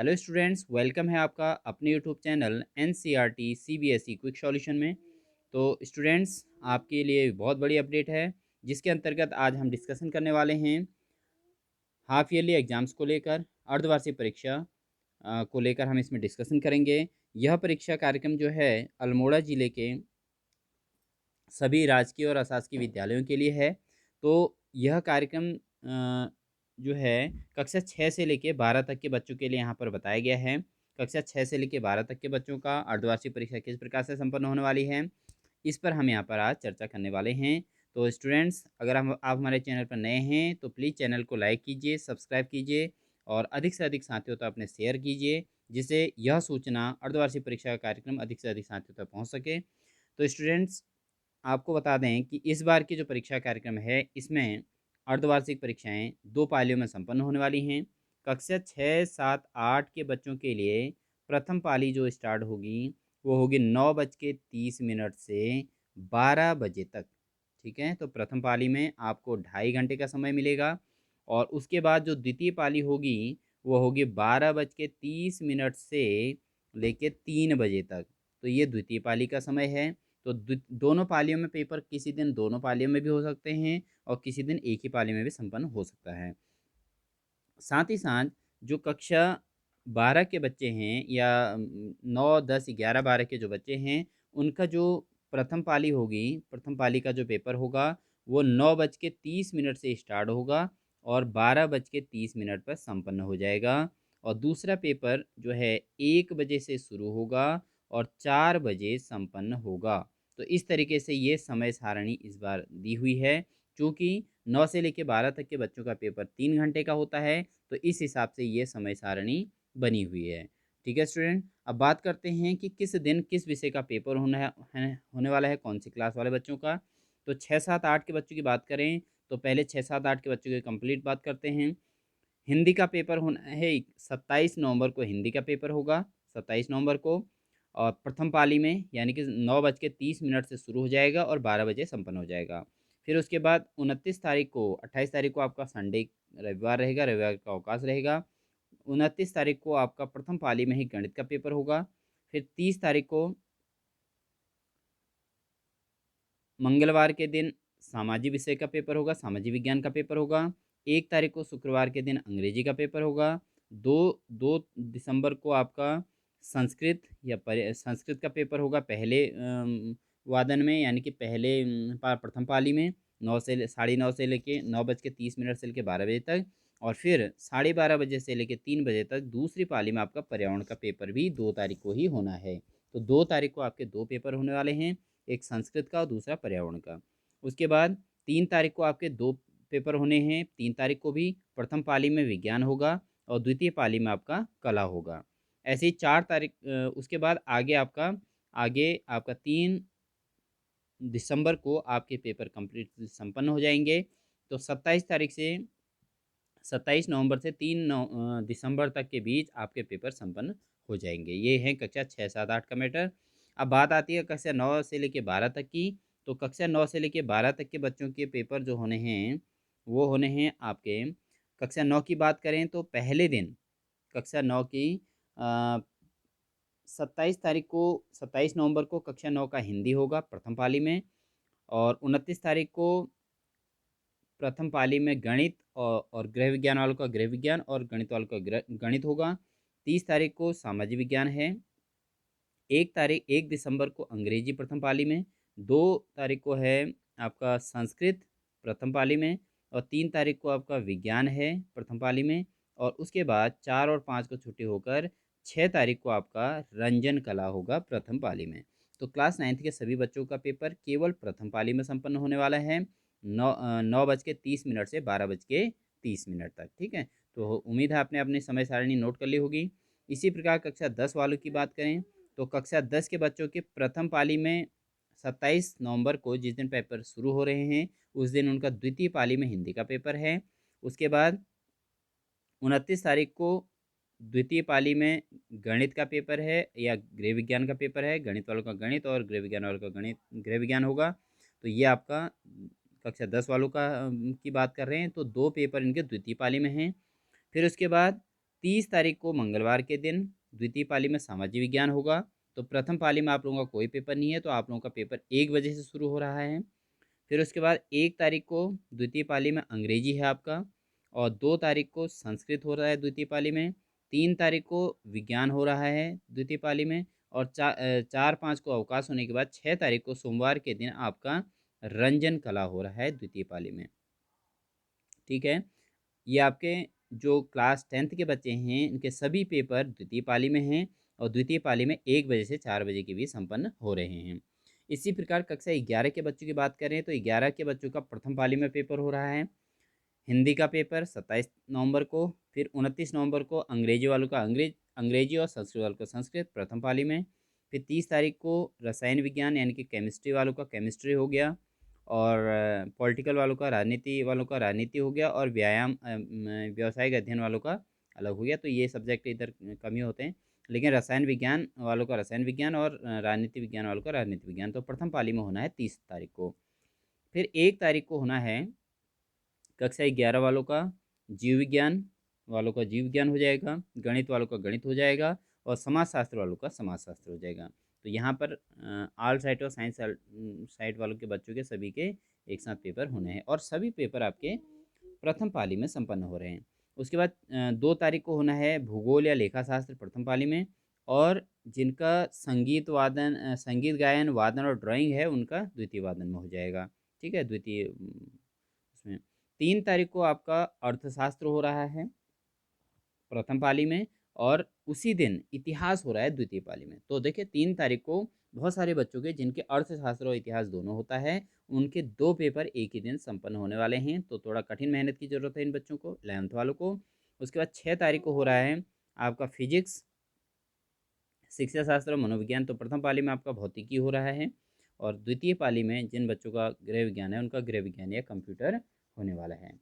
Hello students, welcome है आपका अपने YouTube channel NCERT CBSE quick solution में। तो स्टूडेंट्स, आपके लिए बहुत बड़ी अपडेट है जिसके अंतर्गत आज हम डिस्कशन करने वाले हैं हाफ ईयरली एग्जाम्स को लेकर। अर्धवार्षिक परीक्षा को लेकर हम इसमें डिस्कशन करेंगे। यह परीक्षा कार्यक्रम जो है अल्मोड़ा ज़िले के सभी राजकीय और अशासकीय विद्यालयों के लिए है। तो यह कार्यक्रम जो है कक्षा 6 से लेकर 12 तक के बच्चों के लिए यहाँ पर बताया गया है। कक्षा 6 से लेकर 12 तक के बच्चों का अर्धवार्षिक परीक्षा किस प्रकार से संपन्न होने वाली है, इस पर हम यहाँ पर आज चर्चा करने वाले हैं। तो स्टूडेंट्स, अगर हम आप हमारे चैनल पर नए हैं तो प्लीज़ चैनल को लाइक कीजिए, सब्सक्राइब कीजिए और अधिक से अधिक साथियों तक अपने शेयर कीजिए, जिससे यह सूचना अर्धवार्षिक परीक्षा का कार्यक्रम अधिक से अधिक साथियों तक पहुँच सके। तो स्टूडेंट्स, आपको बता दें कि इस बार की जो परीक्षा कार्यक्रम है इसमें अर्धवार्षिक परीक्षाएं 2 पालियों में संपन्न होने वाली हैं। कक्षा 6, 7, 8 के बच्चों के लिए प्रथम पाली जो स्टार्ट होगी वो होगी 9:30 से 12 बजे तक। ठीक है, तो प्रथम पाली में आपको 2.5 घंटे का समय मिलेगा और उसके बाद जो द्वितीय पाली होगी वो होगी 12:30 से लेके 3 बजे तक। तो ये द्वितीय पाली का समय है। तो दोनों पालियों में पेपर किसी दिन दोनों पालियों में भी हो सकते हैं और किसी दिन एक ही पाली में भी संपन्न हो सकता है। साथ ही साथ जो कक्षा 12 के बच्चे हैं या 9, 10, 11, 12 के जो बच्चे हैं, उनका जो प्रथम पाली होगी, प्रथम पाली का जो पेपर होगा वो 9:30 से स्टार्ट होगा और 12:30 पर संपन्न हो जाएगा। और दूसरा पेपर जो है 1 बजे से शुरू होगा और 4 बजे संपन्न होगा। तो इस तरीके से ये समय सारणी इस बार दी हुई है। चूँकि 9 से लेकर 12 तक के बच्चों का पेपर 3 घंटे का होता है, तो इस हिसाब से ये समय सारणी बनी हुई है। ठीक है स्टूडेंट, अब बात करते हैं कि किस दिन किस विषय का पेपर होने वाला है, कौन सी क्लास वाले बच्चों का। तो 6, 7, 8 के बच्चों की बात करें तो पहले 6, 7, 8 के बच्चों की कंप्लीट बात करते हैं। हिंदी का पेपर होना है 27 नवंबर को, हिंदी का पेपर होगा 27 नवंबर को। और प्रथम पाली में यानी कि 9:30 से शुरू हो जाएगा और 12 बजे संपन्न हो जाएगा। फिर उसके बाद 29 तारीख को, 28 तारीख को आपका संडे रविवार रहेगा, रविवार का अवकाश रहेगा। 29 तारीख को आपका प्रथम पाली में ही गणित का पेपर होगा। फिर 30 तारीख को मंगलवार के दिन सामाजिक विषय का पेपर होगा, सामाजिक विज्ञान का पेपर होगा। 1 तारीख को शुक्रवार के दिन अंग्रेजी का पेपर होगा। 2 दिसंबर को आपका संस्कृत का पेपर होगा पहले वादन में, यानी कि पहले प्रथम पाली में 9 से 9:30 से लेके 9:30 से लेके 12 बजे तक। और फिर 12:30 बजे से लेके 3 बजे तक दूसरी पाली में आपका पर्यावरण का पेपर भी 2 तारीख को ही होना है। तो 2 तारीख को आपके 2 पेपर होने वाले हैं, एक संस्कृत का और दूसरा पर्यावरण का। उसके बाद 3 तारीख को आपके 2 पेपर होने हैं। 3 तारीख को भी प्रथम पाली में विज्ञान होगा और द्वितीय पाली में आपका कला होगा। ऐसे ही 4 तारीख उसके बाद आगे आपका 3 दिसंबर को आपके पेपर कंप्लीट संपन्न हो जाएंगे। तो 27 नवंबर से 3 दिसंबर तक के बीच आपके पेपर संपन्न हो जाएंगे। ये है कक्षा 6, 7, 8 का मैटर। अब बात आती है कक्षा 9 से लेकर 12 तक की। तो कक्षा 9 से लेकर 12 तक के बच्चों के पेपर जो होने हैं वो होने हैं आपके। कक्षा 9 की बात करें तो पहले दिन कक्षा 9 की 27 नवंबर को कक्षा 9 का हिंदी होगा प्रथम पाली में। और 29 तारीख को प्रथम पाली में गणित और गृह विज्ञान वालों का गृह विज्ञान और गणित वालों का गणित होगा। 30 तारीख को सामाजिक विज्ञान है। 1 दिसंबर को अंग्रेजी प्रथम पाली में। 2 तारीख को है आपका संस्कृत प्रथम पाली में। और 3 तारीख को आपका विज्ञान है प्रथम पाली में। और उसके बाद 4 और 5 को छुट्टी होकर 6 तारीख को आपका रंजन कला होगा प्रथम पाली में। तो क्लास 9th के सभी बच्चों का पेपर केवल प्रथम पाली में संपन्न होने वाला है 9:30 से 12:30 तक। ठीक है, तो उम्मीद है आपने अपनी समय सारणी नोट कर ली होगी। इसी प्रकार कक्षा 10 वालों की बात करें तो कक्षा 10 के बच्चों के प्रथम पाली में 27 नवंबर को जिस दिन पेपर शुरू हो रहे हैं उस दिन उनका द्वितीय पाली में हिंदी का पेपर है। उसके बाद 29 तारीख को द्वितीय पाली में गणित का पेपर है या गृह विज्ञान का पेपर है। गणित वालों का गणित और गृह विज्ञान वालों का गृह विज्ञान होगा। तो ये आपका कक्षा 10 वालों का की बात कर रहे हैं तो 2 पेपर इनके द्वितीय पाली में हैं। फिर उसके बाद 30 तारीख को मंगलवार के दिन द्वितीय पाली में सामाजिक विज्ञान होगा। तो प्रथम पाली में आप लोगों का कोई पेपर नहीं है, तो आप लोगों का पेपर 1 बजे से शुरू हो रहा है। फिर उसके बाद 1 तारीख को द्वितीय पाली में अंग्रेजी है आपका, और 2 तारीख को संस्कृत हो रहा है द्वितीय पाली में, 3 तारीख को विज्ञान हो रहा है द्वितीय पाली में, और 4-5 को अवकाश होने के बाद 6 तारीख को सोमवार के दिन आपका रंजन कला हो रहा है द्वितीय पाली में। ठीक है, ये आपके जो क्लास 10th के बच्चे हैं इनके सभी पेपर द्वितीय पाली में हैं, और द्वितीय पाली में 1 बजे से 4 बजे के बीच संपन्न हो रहे हैं। इसी प्रकार कक्षा 11 के बच्चों की बात करें तो 11 के बच्चों का प्रथम पाली में पेपर हो रहा है। हिंदी का पेपर 27 नवंबर को, फिर 29 नवंबर को अंग्रेजी वालों का अंग्रेजी और संस्कृत वालों का संस्कृत प्रथम पाली में, फिर 30 तारीख को रसायन विज्ञान यानी कि केमिस्ट्री वालों का केमिस्ट्री हो गया, और पॉलिटिकल वालों का राजनीति हो गया, और व्यावसायिक अध्ययन वालों का अलग हो गया। तो ये सब्जेक्ट इधर कम ही होते हैं, लेकिन रसायन विज्ञान वालों का रसायन विज्ञान और राजनीति विज्ञान वालों का राजनीति विज्ञान। तो प्रथम पाली में होना है 30 तारीख को। फिर 1 तारीख को होना है कक्षा 11 वालों का जीव विज्ञान वालों का जीव विज्ञान हो जाएगा, गणित वालों का गणित हो जाएगा, और समाज शास्त्र वालों का समाज शास्त्र हो जाएगा। तो यहाँ पर ऑल साइड और साइंस साइड वालों के बच्चों के सभी के एक साथ पेपर होने हैं, और सभी पेपर आपके प्रथम पाली में संपन्न हो रहे हैं। उसके बाद 2 तारीख को होना है भूगोल या लेखा शास्त्र प्रथम पाली में, और जिनका संगीत गायन वादन और ड्राइंग है उनका द्वितीय वादन में हो जाएगा। ठीक है, द्वितीय उसमें 3 तारीख को आपका अर्थशास्त्र हो रहा है प्रथम पाली में, और उसी दिन इतिहास हो रहा है द्वितीय पाली में। तो देखिए 3 तारीख को बहुत सारे बच्चों के जिनके अर्थशास्त्र और इतिहास दोनों होता है, उनके 2 पेपर एक ही दिन संपन्न होने वाले हैं। तो थोड़ा कठिन मेहनत की ज़रूरत है इन बच्चों को, 11th वालों को। उसके बाद 6 तारीख को हो रहा है आपका फिजिक्स, शिक्षा शास्त्र और मनोविज्ञान। तो प्रथम पाली में आपका भौतिकी हो रहा है, और द्वितीय पाली में जिन बच्चों का गृह विज्ञान है उनका गृह विज्ञान या कंप्यूटर होने वाला है।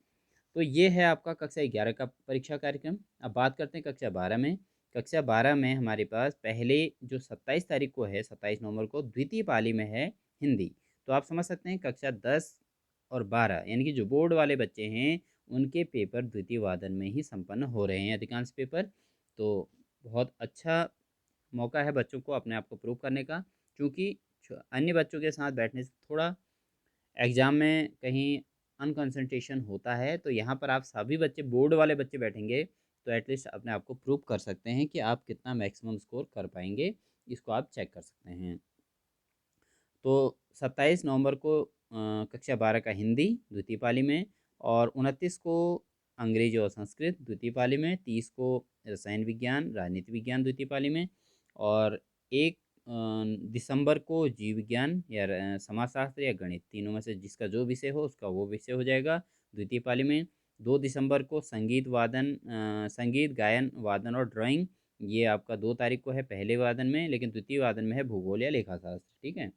तो ये है आपका कक्षा 11 का परीक्षा कार्यक्रम। अब बात करते हैं कक्षा 12 में। कक्षा 12 में हमारे पास पहले जो 27 तारीख को है, 27 नवंबर को द्वितीय पाली में है हिंदी। तो आप समझ सकते हैं कक्षा 10 और 12 यानी कि जो बोर्ड वाले बच्चे हैं उनके पेपर द्वितीय वादन में ही संपन्न हो रहे हैं अधिकांश पेपर। तो बहुत अच्छा मौका है बच्चों को अपने आप को प्रूव करने का, क्योंकि अन्य बच्चों के साथ बैठने से थोड़ा एग्ज़ाम में कहीं अनकंसंट्रेशन होता है। तो यहाँ पर आप सभी बच्चे बोर्ड वाले बच्चे बैठेंगे तो एटलीस्ट अपने आप को प्रूव कर सकते हैं कि आप कितना मैक्सिमम स्कोर कर पाएंगे, इसको आप चेक कर सकते हैं। तो 27 नवंबर को कक्षा 12 का हिंदी द्वितीय पाली में, और 29 को अंग्रेजी और संस्कृत द्वितीय पाली में, 30 को रसायन विज्ञान राजनीति विज्ञान द्वितीय पाली में, और 1 दिसंबर को जीव विज्ञान या समाजशास्त्र या गणित, तीनों में से जिसका जो विषय हो उसका वो विषय हो जाएगा द्वितीय पाली में। 2 दिसंबर को संगीत गायन वादन और ड्राइंग, ये आपका 2 तारीख को है पहले वादन में, लेकिन द्वितीय वादन में है भूगोल या लेखा शास्त्र। ठीक है,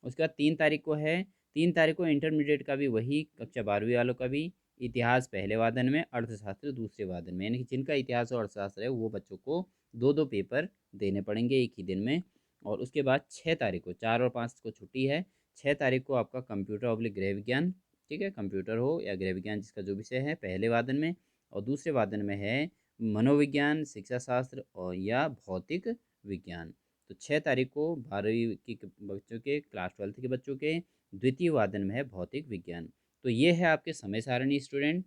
उसके बाद 3 तारीख को है, 3 तारीख को इंटरमीडिएट का भी वही कक्षा 12वीं वालों का भी इतिहास पहले वादन में, अर्थशास्त्र दूसरे वादन में, यानी कि जिनका इतिहास और अर्थशास्त्र है वो बच्चों को 2-2 पेपर देने पड़ेंगे एक ही दिन में। और उसके बाद 6 तारीख को, 4 और 5 को छुट्टी है, 6 तारीख को आपका कंप्यूटर ऑब्लिक गृह विज्ञान। ठीक है, कंप्यूटर हो या गृह विज्ञान जिसका जो विषय है पहले वादन में, और दूसरे वादन में है मनोविज्ञान, शिक्षा शास्त्र और या भौतिक विज्ञान। तो 6 तारीख को 12वीं की बच्चों के, क्लास 12th के बच्चों के द्वितीय वादन में है भौतिक विज्ञान। तो ये है आपके समय सारणी स्टूडेंट,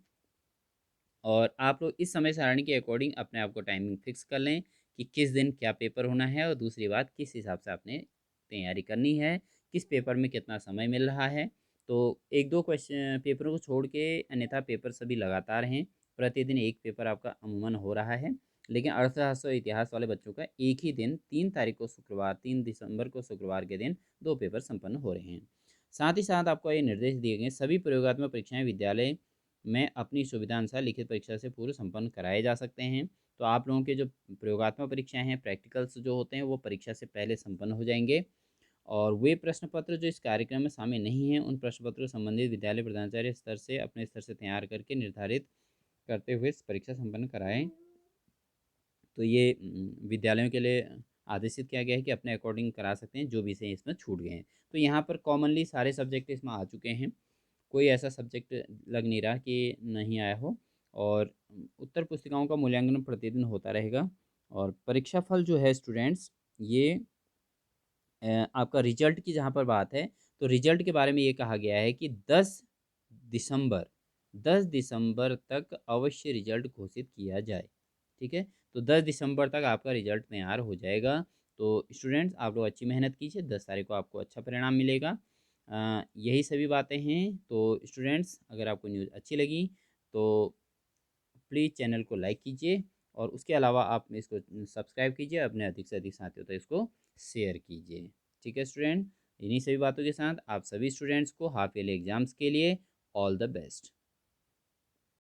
और आप लोग इस समय सारणी के अकॉर्डिंग अपने आप को टाइमिंग फिक्स कर लें कि किस दिन क्या पेपर होना है, और दूसरी बात किस हिसाब से आपने तैयारी करनी है, किस पेपर में कितना समय मिल रहा है। तो 1-2 क्वेश्चन पेपरों को छोड़ के अन्यथा पेपर सभी लगातार हैं, प्रतिदिन एक पेपर आपका अमूमन हो रहा है। लेकिन अर्थशास्त्र और इतिहास वाले बच्चों का एक ही दिन 3 तारीख को शुक्रवार, 3 दिसंबर को शुक्रवार के दिन 2 पेपर संपन्न हो रहे हैं। साथ ही साथ आपको ये निर्देश दिए गए सभी प्रयोगात्मक परीक्षाएं विद्यालय में अपनी सुविधानुसार लिखित परीक्षा से पूर्व संपन्न कराए जा सकते हैं। तो आप लोगों के जो प्रयोगात्मक परीक्षाएं हैं, प्रैक्टिकल्स जो होते हैं वो परीक्षा से पहले संपन्न हो जाएंगे, और वे प्रश्न पत्र जो इस कार्यक्रम में शामिल नहीं हैं उन प्रश्न पत्रों से संबंधित विद्यालय प्रधानाचार्य स्तर से अपने स्तर से तैयार करके निर्धारित करते हुए परीक्षा संपन्न कराएं। तो ये विद्यालयों के लिए आदेशित किया गया है कि अपने अकॉर्डिंग करा सकते हैं जो विषय इसमें छूट गए हैं। तो यहाँ पर कॉमनली सारे सब्जेक्ट इसमें आ चुके हैं, कोई ऐसा सब्जेक्ट लग नहीं रहा कि नहीं आया हो। और उत्तर पुस्तिकाओं का मूल्यांकन प्रतिदिन होता रहेगा। और परीक्षा फल जो है स्टूडेंट्स, ये आपका रिजल्ट की जहाँ पर बात है, तो रिजल्ट के बारे में ये कहा गया है कि दिसंबर 10 दिसंबर तक अवश्य रिजल्ट घोषित किया जाए। ठीक है? तो 10 दिसंबर तक आपका रिजल्ट तैयार हो जाएगा। तो स्टूडेंट्स आप लोग अच्छी मेहनत कीजिए, 10 तारीख को आपको अच्छा परिणाम मिलेगा। यही सभी बातें हैं। तो स्टूडेंट्स अगर आपको न्यूज़ अच्छी लगी तो प्लीज़ चैनल को लाइक कीजिए और उसके अलावा आप इसको सब्सक्राइब कीजिए, अपने अधिक से अधिक साथियों तक इसको शेयर कीजिए। ठीक है स्टूडेंट, इन्हीं सभी बातों के साथ आप सभी स्टूडेंट्स को हाफ ईयरली एग्ज़ाम्स के लिए ऑल द बेस्ट।